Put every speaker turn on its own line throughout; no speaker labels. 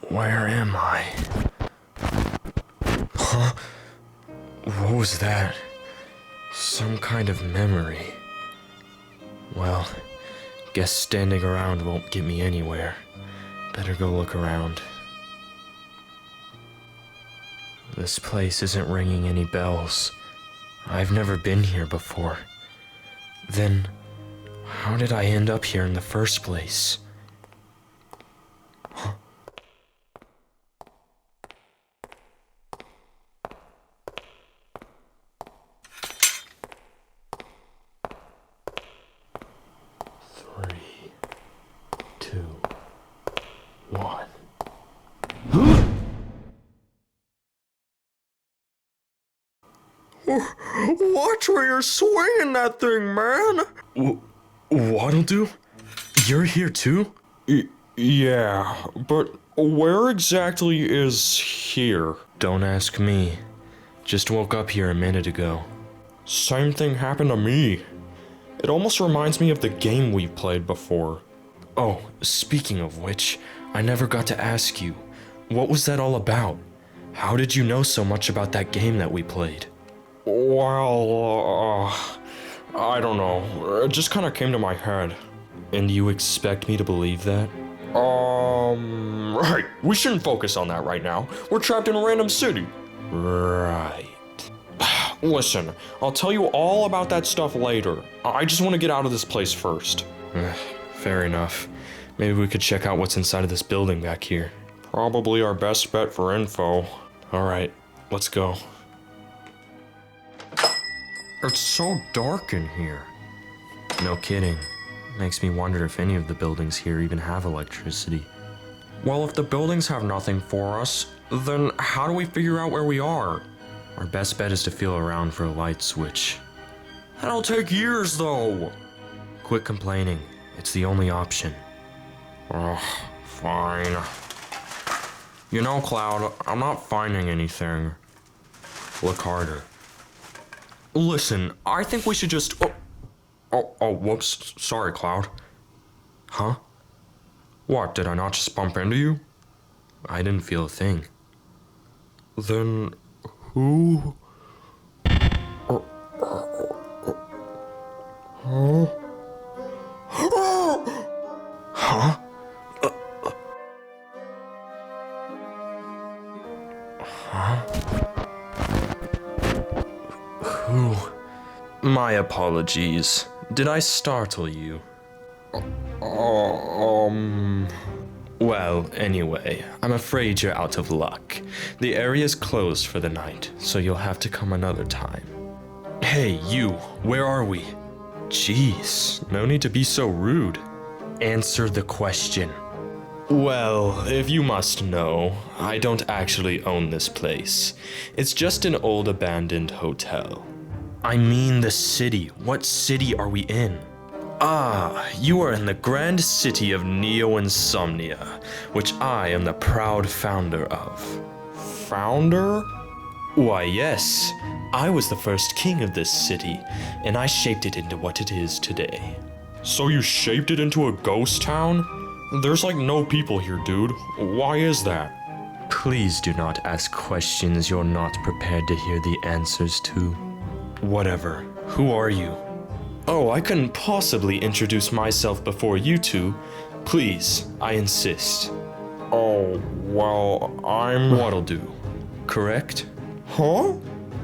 Where am I? Huh? What was that? Some kind of memory. Well, guess standing around won't get me anywhere. Better go look around. This place isn't ringing any bells. I've never been here before. Then, how did I end up here in the first place? Huh? Three, two, one.
Watch where you're swinging that thing, man!
Waddle Doo? You're here too?
Yeah, but where exactly is here?
Don't ask me. Just woke up here a minute ago.
Same thing happened to me. It almost reminds me of the game we've played before.
Oh, speaking of which, I never got to ask you. What was that all about? How did you know so much about that game that we played?
Well, I don't know. It just kind of came to my head.
And you expect me to believe that?
Right. We shouldn't focus on that right now. We're trapped in a random city.
Right.
Listen, I'll tell you all about that stuff later. I just want to get out of this place first.
Fair enough. Maybe we could check out what's inside of this building back here.
Probably our best bet for info.
Alright, let's go.
It's so dark in here.
No kidding. Makes me wonder if any of the buildings here even have electricity.
Well, if the buildings have nothing for us, then how do we figure out where we are?
Our best bet is to feel around for a light switch.
That'll take years, though.
Quit complaining. It's the only option.
Ugh, fine. You know, Cloud, I'm not finding anything.
Look harder.
Listen, I think we should just... whoops. Sorry, Cloud.
Huh?
What, did I not just bump into you?
I didn't feel a thing.
Then... who... Huh?
Huh? Huh? Who? My apologies. Did I startle you? Well, anyway, I'm afraid you're out of luck. The area's closed for the night, so you'll have to come another time. Hey, you, where are we? Jeez, no need to be so rude. Answer the question. Well, if you must know, I don't actually own this place. It's just an old abandoned hotel. I mean the city. What city are we in? Ah, you are in the grand city of Neo-Insomnia, which I am the proud founder of.
Founder?
Why, yes. I was the first king of this city, and I shaped it into what it is today.
So you shaped it into a ghost town? There's like no people here, dude. Why is that?
Please do not ask questions you're not prepared to hear the answers to. Whatever. Who are you? Oh, I couldn't possibly introduce myself before you two. Please, I insist.
Oh, well, I'm...
Waddle Doo, correct?
Huh?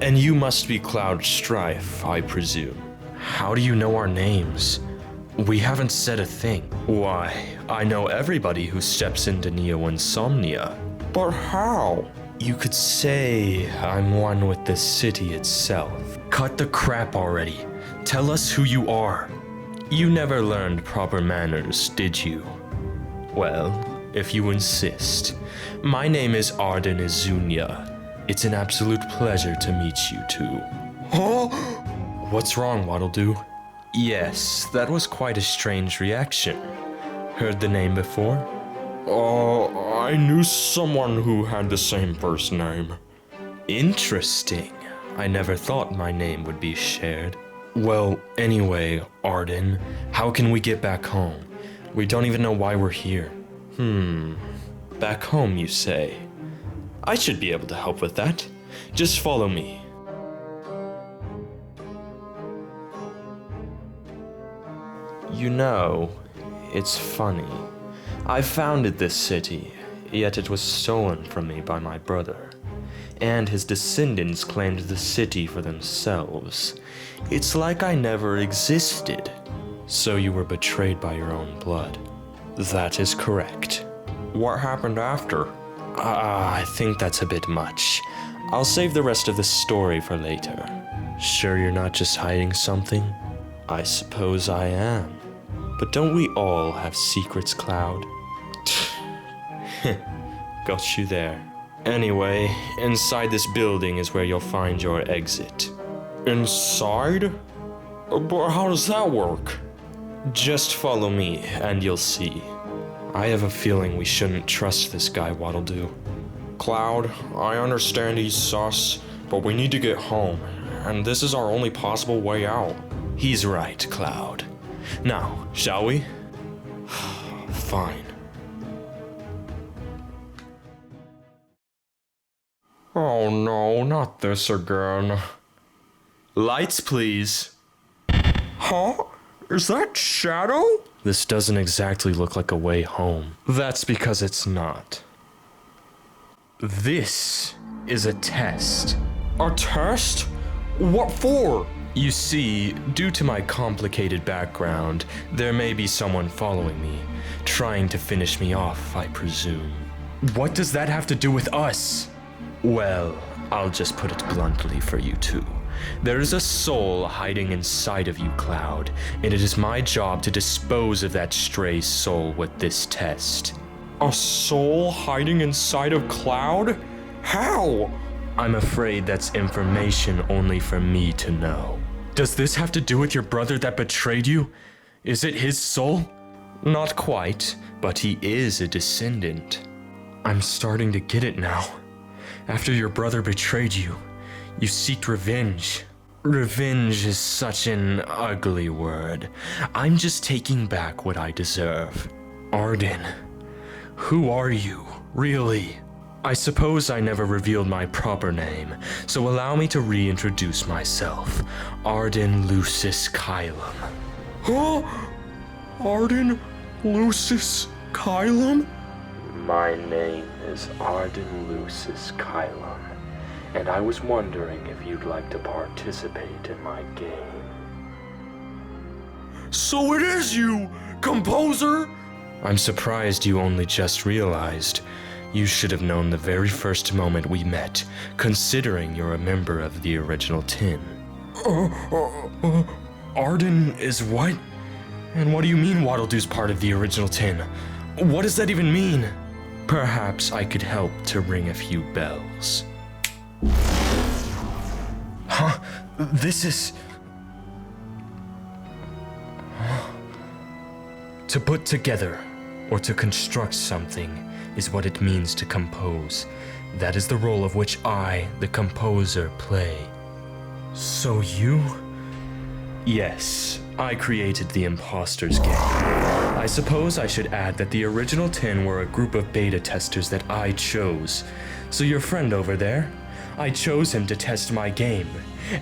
And you must be Cloud Strife, I presume. How do you know our names? We haven't said a thing. Why, I know everybody who steps into Neo-Insomnia.
But how?
You could say I'm one with the city itself. Cut the crap already. Tell us who you are. You never learned proper manners, did you? Well, if you insist. My name is Arden Izunia. It's an absolute pleasure to meet you two.
Huh?
What's wrong, Waddle Doo? Yes, that was quite a strange reaction. Heard the name before?
I knew someone who had the same first name.
Interesting. I never thought my name would be shared. Well, anyway, Arden, how can we get back home? We don't even know why we're here. Back home, you say? I should be able to help with that. Just follow me. You know, it's funny. I founded this city, yet it was stolen from me by my brother. And his descendants claimed the city for themselves. It's like I never existed. So you were betrayed by your own blood. That is correct.
What happened after?
I think that's a bit much. I'll save the rest of the story for later. Sure you're not just hiding something? I suppose I am. But don't we all have secrets, Cloud? Got you there. Anyway, inside this building is where you'll find your exit.
Inside? But how does that work?
Just follow me, and you'll see. I have a feeling we shouldn't trust this guy, Waddle Doo.
Cloud, I understand he's sus, but we need to get home, and this is our only possible way out.
He's right, Cloud. Now, shall we? Fine.
Oh no, not this again.
Lights, please.
Huh? Is that Shadow?
This doesn't exactly look like a way home. That's because it's not. This is a test.
A test? What for?
You see, due to my complicated background, there may be someone following me, trying to finish me off, I presume. What does that have to do with us? Well, I'll just put it bluntly for you two. There is a soul hiding inside of you, Cloud, and it is my job to dispose of that stray soul with this test.
A soul hiding inside of Cloud? How?
I'm afraid that's information only for me to know. Does this have to do with your brother that betrayed you? Is it his soul? Not quite, but he is a descendant. I'm starting to get it now. After your brother betrayed you, you seeked revenge. Revenge is such an ugly word. I'm just taking back what I deserve. Arden, who are you, really? I suppose I never revealed my proper name, so allow me to reintroduce myself. Arden Lucis Kylum.
Huh? Arden Lucis Kylum?
My name is Arden Lucis Kylum, and I was wondering if you'd like to participate in my game.
So it is you, Composer!
I'm surprised you only just realized. You should have known the very first moment we met, considering you're a member of the original 10. Arden is what? And what do you mean Waddle Doo's part of the original 10? What does that even mean? Perhaps I could help to ring a few bells. Huh? This is... To put together, or to construct something, is what it means to compose. That is the role of which I, the composer, play. So you? Yes, I created the Imposters game. I suppose I should add that the original 10 were a group of beta testers that I chose. So your friend over there, I chose him to test my game,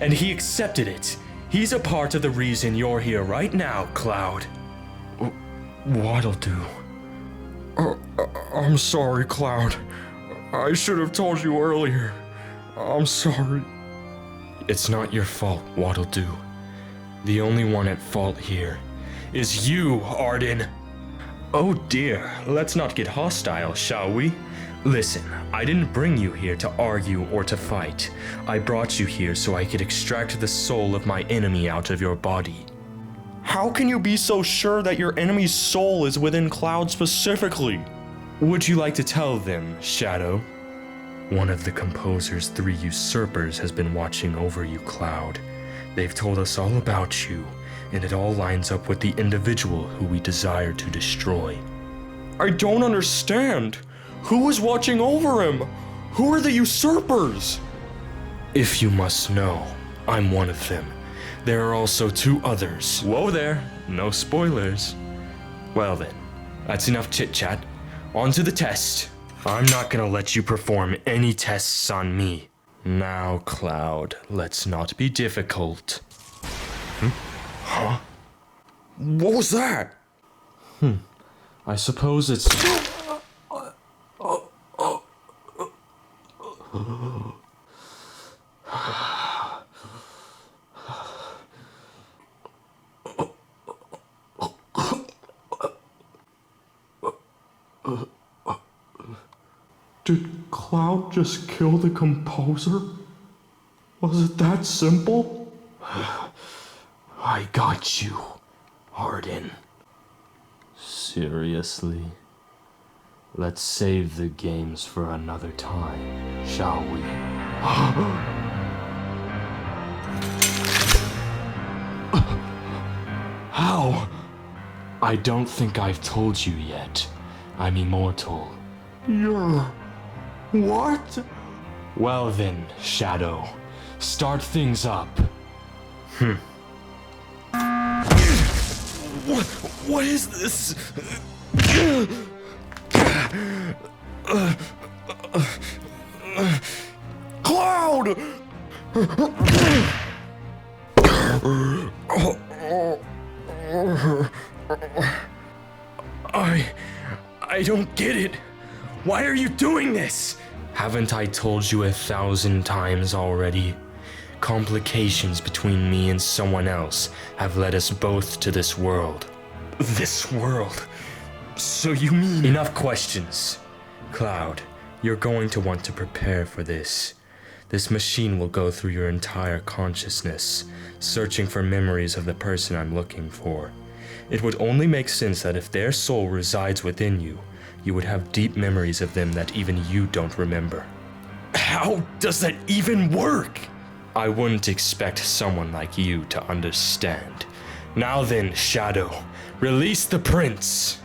and he accepted it. He's a part of the reason you're here right now, Cloud. Waddle Doo.
I'm sorry, Cloud. I should have told you earlier. I'm sorry.
It's not your fault, Waddle Doo. The only one at fault here is you, Arden. Oh dear, let's not get hostile, shall we? Listen, I didn't bring you here to argue or to fight. I brought you here so I could extract the soul of my enemy out of your body.
How can you be so sure that your enemy's soul is within Cloud specifically?
Would you like to tell them, Shadow? One of the composer's 3 usurpers has been watching over you, Cloud. They've told us all about you, and it all lines up with the individual who we desire to destroy.
I don't understand. Who is watching over him? Who are the usurpers?
If you must know, I'm one of them. there are also 2 others. Whoa there, no spoilers. Well then, that's enough chit-chat. On to the test. I'm not gonna let you perform any tests on me. Now, Cloud, let's not be difficult.
Huh? What was that?
I suppose it's...
Did Cloud just kill the composer? Was it that simple?
I got you, Arden. Seriously? Let's save the games for another time, shall we? How? I don't think I've told you yet. I'm immortal.
You're... what?
Well then, Shadow, start things up. What is this?
Cloud!
I don't get it. Why are you doing this? Haven't I told you 1,000 times already? Complications between me and someone else have led us both to this world. This world? So you mean... Enough questions. Cloud, you're going to want to prepare for this. This machine will go through your entire consciousness, searching for memories of the person I'm looking for. It would only make sense that if their soul resides within you, you would have deep memories of them that even you don't remember. How does that even work? I wouldn't expect someone like you to understand. Now then, Shadow, release the prince.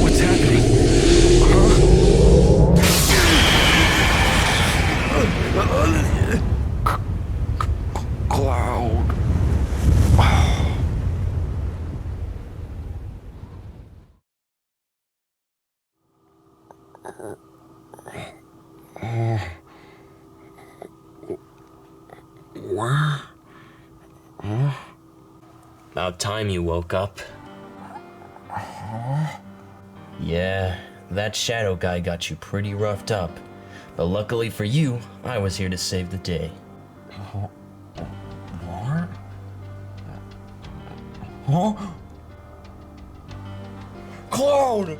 What's happening?
Cloud. Where?
About time you woke up. Yeah, that shadow guy got you pretty roughed up. But luckily for you, I was here to save the day.
What? Huh? Cloud!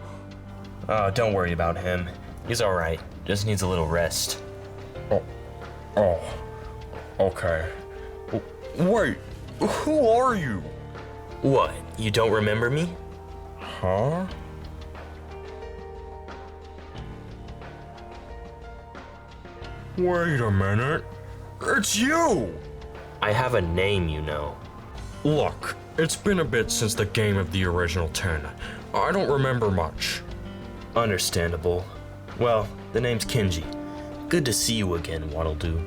Oh, don't worry about him. He's alright. Just needs a little rest.
Oh. Okay. Wait, who are you?
What, you don't remember me?
Huh? Wait a minute. It's you!
I have a name, you know.
Look, it's been a bit since the game of the original 10. I don't remember much.
Understandable. Well, the name's Kenji. Good to see you again, Waddle Doo.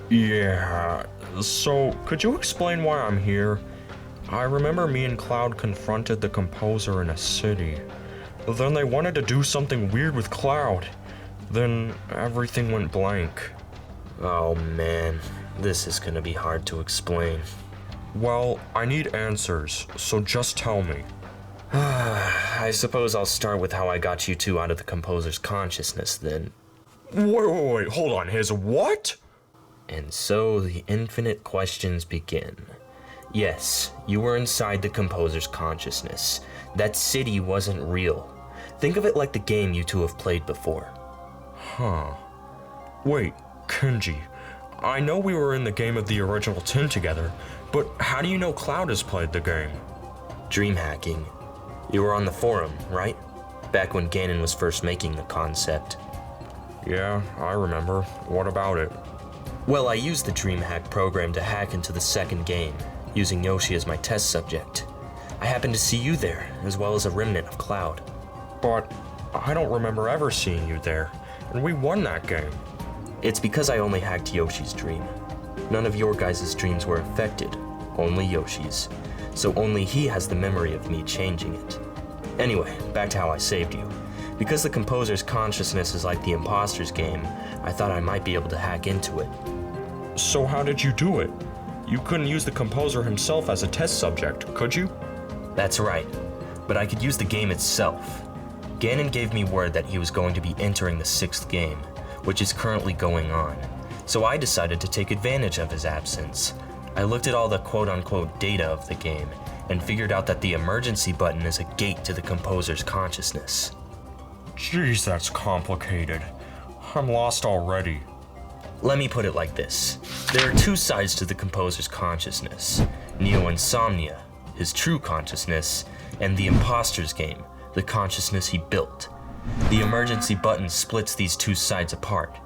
Yeah, so could you explain why I'm here? I remember me and Cloud confronted the composer in a city. Then they wanted to do something weird with Cloud. Then everything went blank.
Oh man, this is gonna be hard to explain.
Well, I need answers, so just tell me.
I suppose I'll start with how I got you two out of the composer's consciousness then.
Wait, hold on, his what?
And so the infinite questions begin. Yes, you were inside the composer's consciousness. That city wasn't real. Think of it like the game you two have played before.
Huh. Wait, Kenji, I know we were in the game of the original 10 together, but how do you know Cloud has played the game?
Dream hacking. You were on the forum, right? Back when Ganon was first making the concept.
Yeah, I remember. What about it?
Well, I used the DreamHack program to hack into the second game, using Yoshi as my test subject. I happened to see you there, as well as a remnant of Cloud.
But I don't remember ever seeing you there, and we won that game.
It's because I only hacked Yoshi's dream. None of your guys' dreams were affected, only Yoshi's. So only he has the memory of me changing it. Anyway, back to how I saved you. Because the composer's consciousness is like the imposter's game, I thought I might be able to hack into it.
So how did you do it? You couldn't use the composer himself as a test subject, could you?
That's right, but I could use the game itself. Ganon gave me word that he was going to be entering the 6th game, which is currently going on. So I decided to take advantage of his absence. I looked at all the quote-unquote data of the game and figured out that the emergency button is a gate to the composer's consciousness.
Jeez, that's complicated. I'm lost already.
Let me put it like this. There are 2 sides to the composer's consciousness. Neo-insomnia, his true consciousness, and the imposter's game, the consciousness he built. The emergency button splits these 2 sides apart,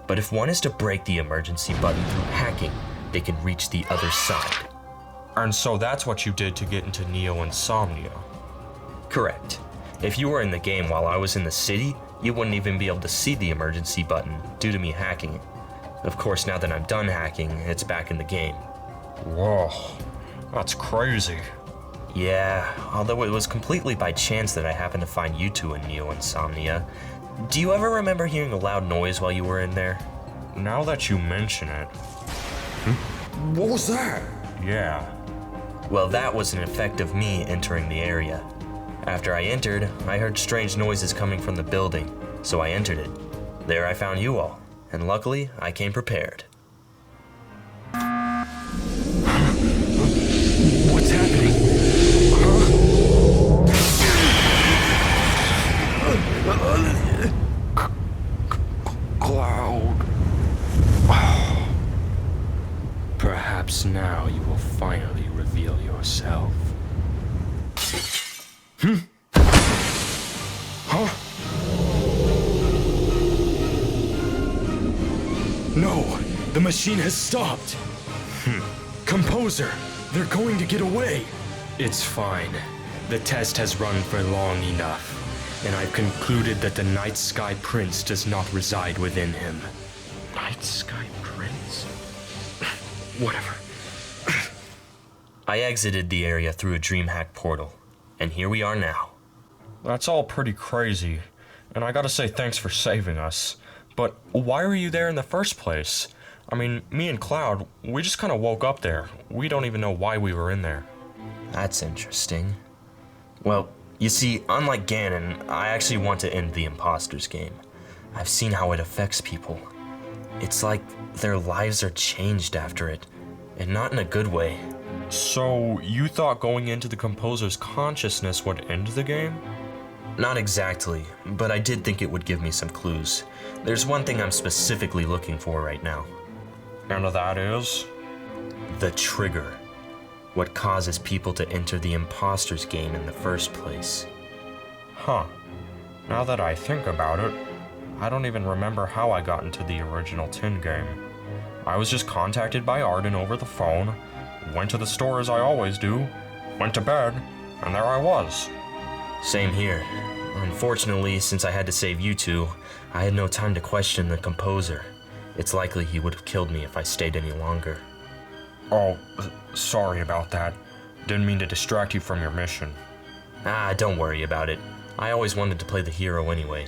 but if one is to break the emergency button through hacking, they can reach the other side.
And so that's what you did to get into Neo-insomnia.
Correct. If you were in the game while I was in the city, you wouldn't even be able to see the emergency button due to me hacking it. Of course, now that I'm done hacking, it's back in the game.
Whoa, that's crazy.
Yeah, although it was completely by chance that I happened to find you 2 in Neo-insomnia. Do you ever remember hearing a loud noise while you were in there?
Now that you mention it.
What was that?
Yeah.
Well, that was an effect of me entering the area. After I entered, I heard strange noises coming from the building, so I entered it. There I found you all, and luckily, I came prepared.
What's happening? Cloud.
Perhaps now you will finally reveal yourself.
No, the machine has stopped. Composer, they're going to get away.
It's fine. The test has run for long enough, and I've concluded that the Night Sky Prince does not reside within him.
Night Sky Prince? Whatever.
I exited the area through a DreamHack portal, and here we are now.
That's all pretty crazy, and I gotta say thanks for saving us. But why were you there in the first place? I mean, me and Cloud, we just kind of woke up there. We don't even know why we were in there.
That's interesting. Well, you see, unlike Ganon, I actually want to end the imposter's game. I've seen how it affects people. It's like their lives are changed after it, and not in a good way.
So, you thought going into the composer's consciousness would end the game?
Not exactly, but I did think it would give me some clues. There's one thing I'm specifically looking for right now.
And that is?
The trigger. What causes people to enter the imposter's game in the first place.
Huh. Now that I think about it, I don't even remember how I got into the original Tin game. I was just contacted by Arden over the phone, went to the store as I always do, went to bed, and there I was.
Same here. Unfortunately, since I had to save you 2, I had no time to question the composer. It's likely he would have killed me if I stayed any longer.
Oh, sorry about that. Didn't mean to distract you from your mission.
Don't worry about it. I always wanted to play the hero anyway.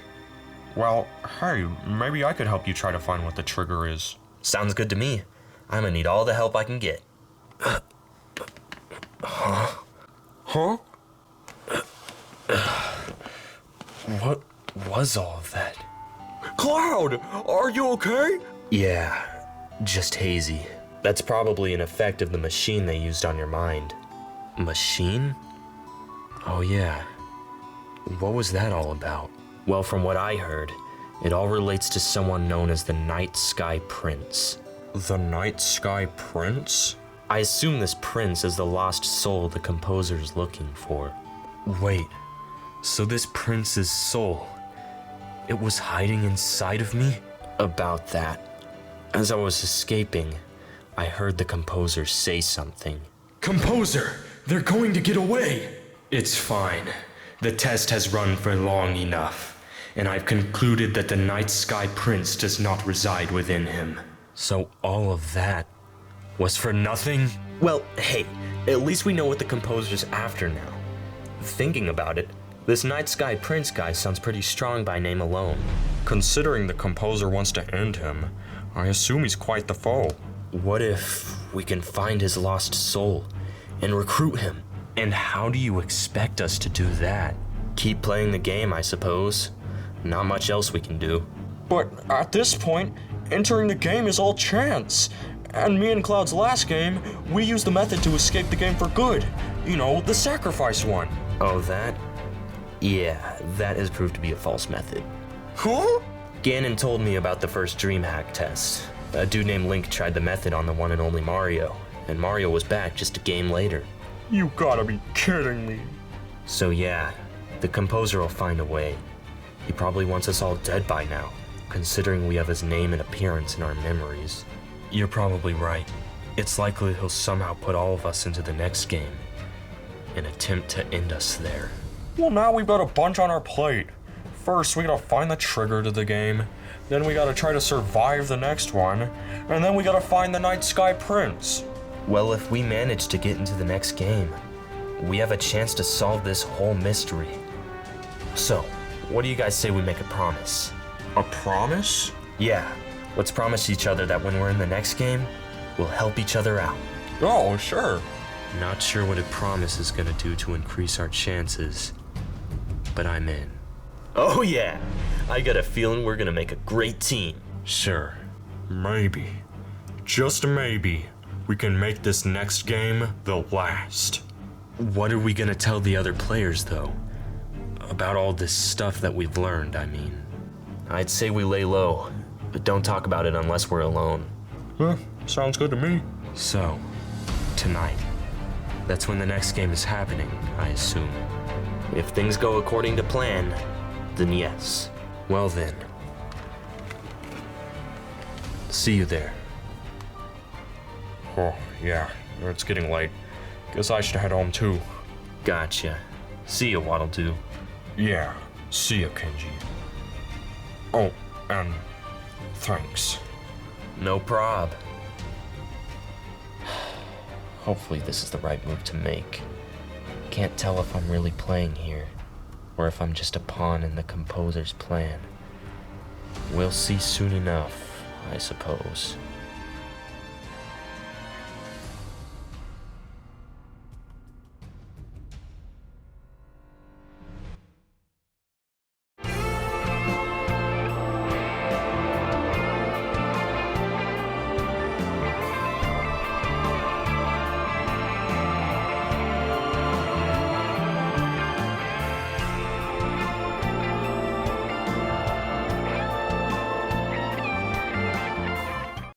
Well, hey, maybe I could help you try to find what the trigger is.
Sounds good to me. I'm gonna need all the help I can get.
Huh?
What was all of that?
Cloud, are you okay?
Yeah, just hazy. That's probably an effect of the machine they used on your mind. Machine? Oh yeah. What was that all about? Well, from what I heard, it all relates to someone known as the Night Sky Prince.
The Night Sky Prince?
I assume this prince is the lost soul the composer is looking for. Wait, so this prince's soul, it was hiding inside of me? About that. As I was escaping, I heard the composer say something.
Composer, they're going to get away.
It's fine. The test has run for long enough, and I've concluded that the Night Sky Prince does not reside within him.
So all of that was for nothing? Well, hey, at least we know what the composer's after now. Thinking about it, this Night Sky Prince guy sounds pretty strong by name alone.
Considering the composer wants to end him, I assume he's quite the foe.
What if we can find his lost soul and recruit him? And how do you expect us to do that? Keep playing the game, I suppose. Not much else we can do.
But at this point, entering the game is all chance. And me and Cloud's last game, we used the method to escape the game for good. You know, the sacrifice one.
Oh, that? Yeah, that has proved to be a false method.
Huh?
Ganon told me about the first DreamHack test. A dude named Link tried the method on the one and only Mario, and Mario was back just a game later.
You gotta be kidding me.
So yeah, the composer will find a way. He probably wants us all dead by now, considering we have his name and appearance in our memories. You're probably right. It's likely he'll somehow put all of us into the next game, and attempt to end us there.
Well, now we've got a bunch on our plate. First, we gotta find the trigger to the game. Then we gotta try to survive the next one. And then we gotta find the Night Sky Prince.
Well, if we manage to get into the next game, we have a chance to solve this whole mystery. So, what do you guys say we make a promise?
A promise?
Yeah, let's promise each other that when we're in the next game, we'll help each other out.
Oh, sure.
Not sure what a promise is gonna do to increase our chances, but I'm in. Oh yeah, I got a feeling we're gonna make a great team.
Sure. Maybe. Just maybe. We can make this next game the last.
What are we gonna tell the other players though? About all this stuff that we've learned, I mean. I'd say we lay low, but don't talk about it unless we're alone.
Sounds good to me.
So, tonight. That's when the next game is happening, I assume. If things go according to plan, then yes. Well then. See you there.
Oh, yeah. It's getting late. Guess I should head home too.
Gotcha. See you, Waddle Doo.
Yeah. See ya, Kenji. Oh, and thanks.
No prob. Hopefully this is the right move to make. Can't tell if I'm really playing here, or if I'm just a pawn in the composer's plan. We'll see soon enough, I suppose.